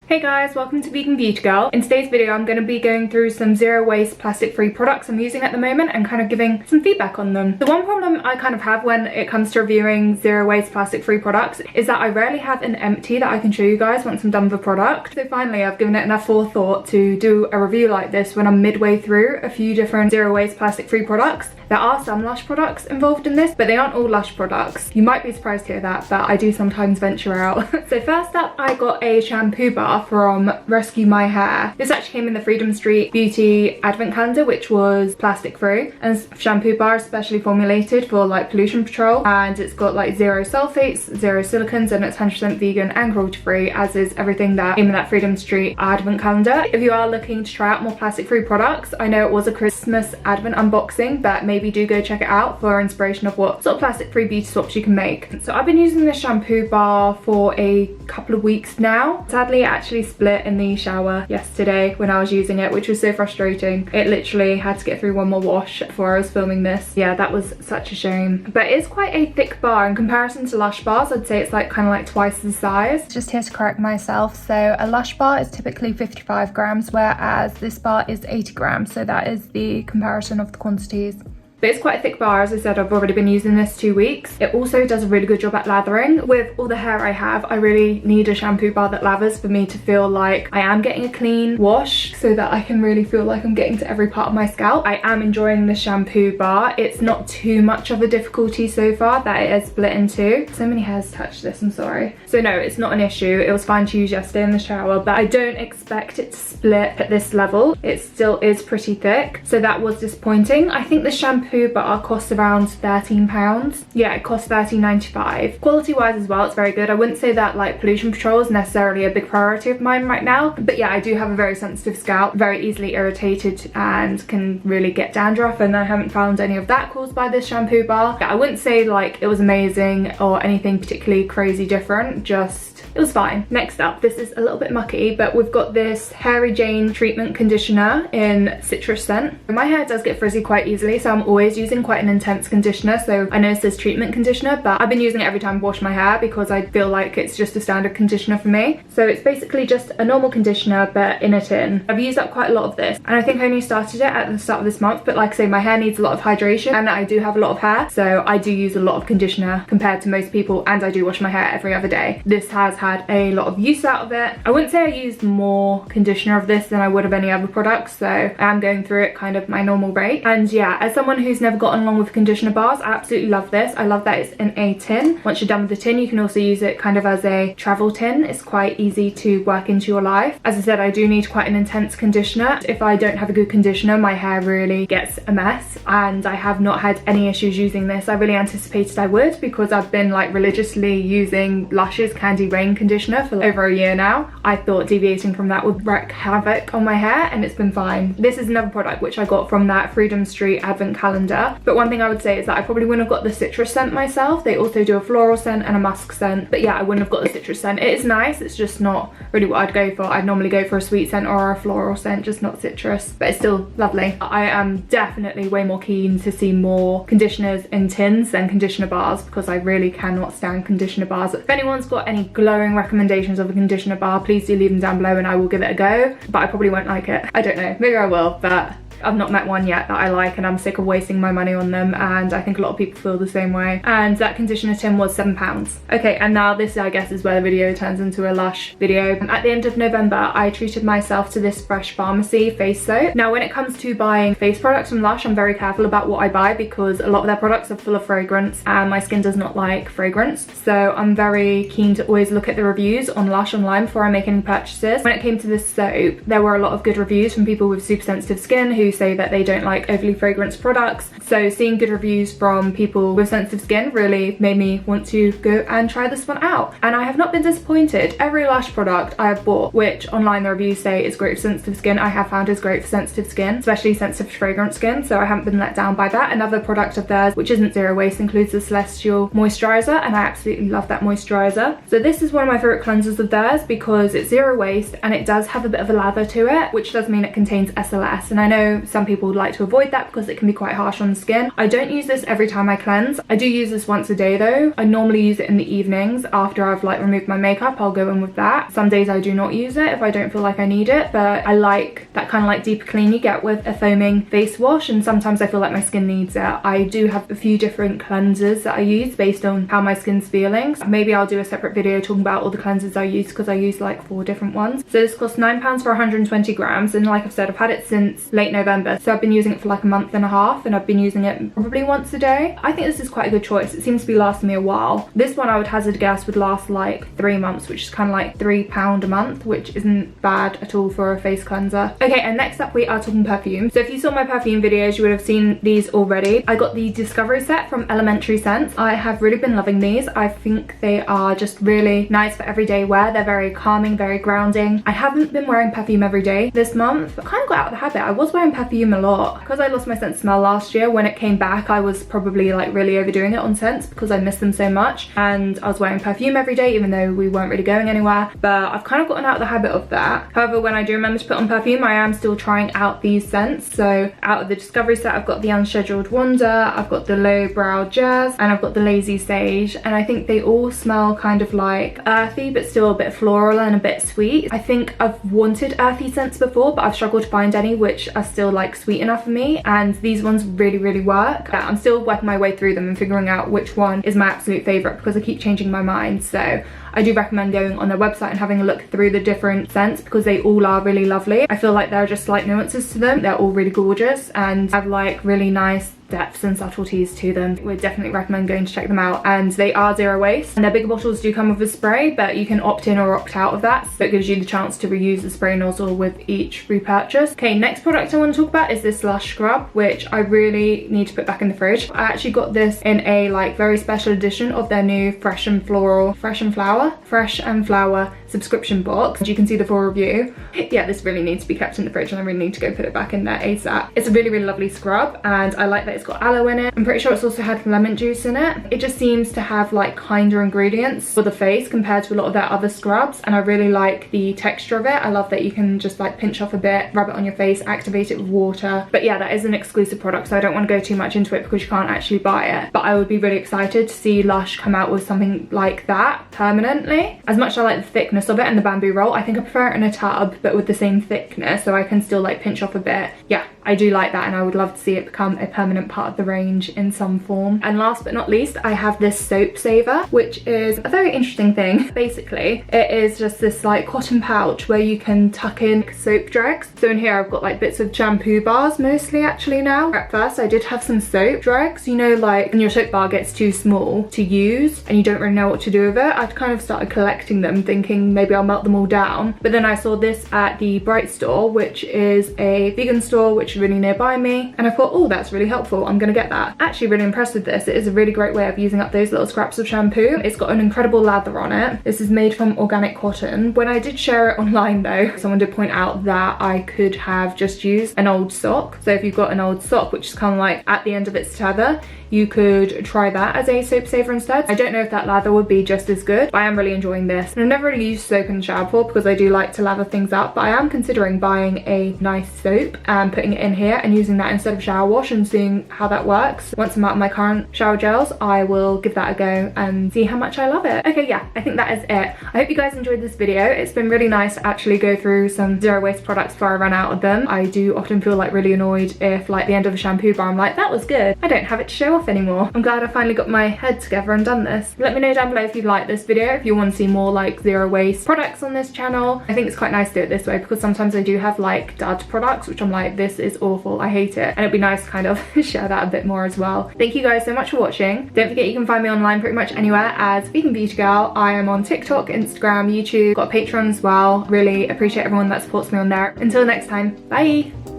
Hey guys, welcome to Vegan Beauty Girl. In today's video I'm going to be going through some zero waste plastic free products I'm using at the moment and kind of giving some feedback on them. The one problem I kind of have when it comes to reviewing zero waste plastic free products is that I rarely have an empty that I can show you guys once I'm done with a product. So finally I've given it enough forethought to do a review like this when I'm midway through a few different zero waste plastic free products. There are some Lush products involved in this, but they aren't all Lush products. You might be surprised to hear that, but I do sometimes venture out. So first up, I got a shampoo bar from Rescue My Hair. This actually came in the Freedom Street Beauty advent calendar, which was plastic free, and shampoo bar is specially formulated for like pollution control, and it's got like zero sulfates, zero silicons, and it's 100% vegan and cruelty free, as is everything that came in that Freedom Street advent calendar. If you are looking to try out more plastic free products, I know it was a Christmas advent unboxing, but maybe do go check it out for inspiration of what sort of plastic free beauty swaps you can make. So I've been using this shampoo bar for a couple of weeks now. Sadly, it actually split in the shower yesterday when I was using it, which was so frustrating. It literally had to get through one more wash before I was filming this. Yeah, that was such a shame. But it is quite a thick bar in comparison to Lush bars. I'd say it's like kind of like twice the size. Just here to correct myself. So a Lush bar is typically 55 grams, whereas this bar is 80 grams. So that is the comparison of the quantities. But it's quite a thick bar. As I said, I've already been using this 2 weeks. It also does a really good job at lathering. With all the hair I have, I really need a shampoo bar that lathers for me to feel like I am getting a clean wash, so that I can really feel like I'm getting to every part of my scalp. I am enjoying the shampoo bar. It's not too much of a difficulty so far that it is split in two. So many hairs touched this, I'm sorry. So no, it's not an issue. It was fine to use yesterday in the shower, but I don't expect it to split at this level. It still is pretty thick, so that was disappointing. I think the shampoo bar costs around £13. Yeah, it costs £13.95. Quality wise as well, it's very good. I wouldn't say that like pollution control is necessarily a big priority of mine right now, but yeah, I do have a very sensitive scalp, very easily irritated, and can really get dandruff, and I haven't found any of that caused by this shampoo bar. I wouldn't say like it was amazing or anything particularly crazy different, just it was fine. Next up, this is a little bit mucky, but we've got this Hairy Jane treatment conditioner in citrus scent. My hair does get frizzy quite easily, so I'm always using quite an intense conditioner. So I know it says treatment conditioner, but I've been using it every time I wash my hair because I feel like it's just a standard conditioner for me. So it's basically just a normal conditioner, but in a tin. I've used up quite a lot of this, and I think I only started it at the start of this month, but like I say, my hair needs a lot of hydration, and I do have a lot of hair, so I do use a lot of conditioner compared to most people, and I do wash my hair every other day. This has had a lot of use out of it. I wouldn't say I used more conditioner of this than I would of any other products, so I am going through it kind of my normal rate. And yeah, as someone who's never gotten along with conditioner bars, I absolutely love this. I love that it's in a tin. Once you're done with the tin, you can also use it kind of as a travel tin. It's quite easy to work into your life. As I said, I do need quite an intense conditioner. If I don't have a good conditioner, my hair really gets a mess, and I have not had any issues using this. I really anticipated I would, because I've been like religiously using Lush's Candy Rain conditioner for over a year now. I thought deviating from that would wreak havoc on my hair, and it's been fine. This is another product which I got from that Freedom Street advent calendar, but one thing I would say is that I probably wouldn't have got the citrus scent myself. They also do a floral scent and a musk scent, but yeah, I wouldn't have got the citrus scent. It is nice, it's just not really what I'd go for. I'd normally go for a sweet scent or a floral scent, just not citrus, but it's still lovely. I am definitely way more keen to see more conditioners in tins than conditioner bars, because I really cannot stand conditioner bars. If anyone's got any glowing recommendations of a conditioner bar, please do leave them down below and I will give it a go, but I probably won't like it. I don't know, maybe I will, but I've not met one yet that I like, and I'm sick of wasting my money on them, and I think a lot of people feel the same way. And that conditioner tin was £7. Okay, and now this I guess is where the video turns into a Lush video. At the end of November, I treated myself to this Fresh Pharmacy face soap. Now when it comes to buying face products from Lush, I'm very careful about what I buy, because a lot of their products are full of fragrance, and my skin does not like fragrance. So I'm very keen to always look at the reviews on Lush online before I make any purchases. When it came to this soap, there were a lot of good reviews from people with super sensitive skin who say that they don't like overly fragranced products. So seeing good reviews from people with sensitive skin really made me want to go and try this one out, and I have not been disappointed. Every Lush product I have bought, which online the reviews say is great for sensitive skin, I have found is great for sensitive skin, especially sensitive to fragrance skin, so I haven't been let down by that. Another product of theirs which isn't zero waste includes the Celestial moisturizer, and I absolutely love that moisturizer. So this is one of my favorite cleansers of theirs because it's zero waste and it does have a bit of a lather to it, which does mean it contains SLS, and I know know some people would like to avoid that because it can be quite harsh on the skin. I don't use this every time I cleanse. I do use this once a day though. I normally use it in the evenings after I've like removed my makeup. I'll go in with that. Some days I do not use it if I don't feel like I need it, but I like that kind of like deeper clean you get with a foaming face wash, and sometimes I feel like my skin needs it. I do have a few different cleansers that I use based on how my skin's feeling. So maybe I'll do a separate video talking about all the cleansers I use because I use like 4 different ones. So this costs £9 for 120 grams, and like I've said, I've had it since late November, so I've been using it for like a month and a half, and I've been using it probably once a day. I think this is quite a good choice. It seems to be lasting me a while. This one I would hazard a guess would last like 3 months, which is kind of like £3 a month, which isn't bad at all for a face cleanser. Okay, and next up we are talking perfume. So if you saw my perfume videos, you would have seen these already. I got the Discovery set from Elementary Scents. I have really been loving these. I think they are just really nice for everyday wear. They're very calming, very grounding. I haven't been wearing perfume every day this month. I kind of got out of the habit. I was wearing perfume a lot because I lost my sense of smell last year. When it came back, I was probably like really overdoing it on scents because I missed them so much, and I was wearing perfume every day even though we weren't really going anywhere. But I've kind of gotten out of the habit of that. However, when I do remember to put on perfume, I am still trying out these scents. So out of the Discovery set, I've got the Unscheduled Wonder, I've got the Low Brow Jazz, and I've got the Lazy Sage, and I think they all smell kind of like earthy but still a bit floral and a bit sweet. I think I've wanted earthy scents before, but I've struggled to find any which are still like sweet enough for me, and these ones really work. I'm still working my way through them and figuring out which one is my absolute favorite because I keep changing my mind. So I do recommend going on their website and having a look through the different scents because they all are really lovely. I feel like there are just slight nuances to them. They're all really gorgeous and have like really nice depths and subtleties to them. Would definitely recommend going to check them out, and they are zero waste, and their bigger bottles do come with a spray, but you can opt in or opt out of that, so it gives you the chance to reuse the spray nozzle with each repurchase. Okay, next product I want to talk about is this Lush scrub, which I really need to put back in the fridge. I actually got this in a like very special edition of their new Fresh and Flower subscription box. You can see the full review. Yeah, this really needs to be kept in the fridge and I really need to go put it back in there ASAP. It's a really lovely scrub, and I like that it's got aloe in it. I'm pretty sure it's also had lemon juice in it. It just seems to have like kinder ingredients for the face compared to a lot of their other scrubs, and I really like the texture of it. I love that you can just like pinch off a bit, rub it on your face, activate it with water. But yeah, that is an exclusive product, so I don't want to go too much into it because you can't actually buy it. But I would be really excited to see Lush come out with something like that permanently. As much as I like the thickness of it and the bamboo roll, I think I prefer it in a tub but with the same thickness, so I can still like pinch off a bit. Yeah, I do like that, and I would love to see it become a permanent part of the range in some form. And last but not least, I have this soap saver, which is a very interesting thing. Basically, it is just this like cotton pouch where you can tuck in soap dregs. So in here I've got like bits of shampoo bars mostly actually now. At first I did have some soap dregs, you know, like when your soap bar gets too small to use and you don't really know what to do with it. I'd kind of started collecting them thinking maybe I'll melt them all down, but then I saw this at the Bright store, which is a vegan store which is really nearby me, and I thought, oh, that's really helpful, I'm gonna get that. Actually really impressed with this. It is a really great way of using up those little scraps of shampoo. It's got an incredible lather on it. This is made from organic cotton. When I did share it online though, someone did point out that I could have just used an old sock. So if you've got an old sock which is kind of like at the end of its tether, you could try that as a soap saver instead. I don't know if that lather would be just as good, but I am really enjoying this. And I've never really used soap in the shower before because I do like to lather things up, but I am considering buying a nice soap and putting it in here and using that instead of shower wash and seeing how that works. Once I'm out of my current shower gels, I will give that a go and see how much I love it. Okay, yeah, I think that is it. I hope you guys enjoyed this video. It's been really nice to actually go through some zero waste products before I run out of them. I do often feel like really annoyed if like the end of a shampoo bar I'm like, that was good, I don't have it to show off anymore. I'm glad I finally got my head together and done this. Let me know down below if you liked this video, if you want to see more like zero waste products on this channel. I think it's quite nice to do it this way because sometimes I do have like dud products which I'm like, this is awful, I hate it, and it'd be nice to kind of share that a bit more as well. Thank you guys so much for watching. Don't forget you can find me online pretty much anywhere as Vegan Beauty Girl. I am on TikTok, Instagram, YouTube, got a Patreon as well. Really appreciate everyone that supports me on there. Until next time, bye!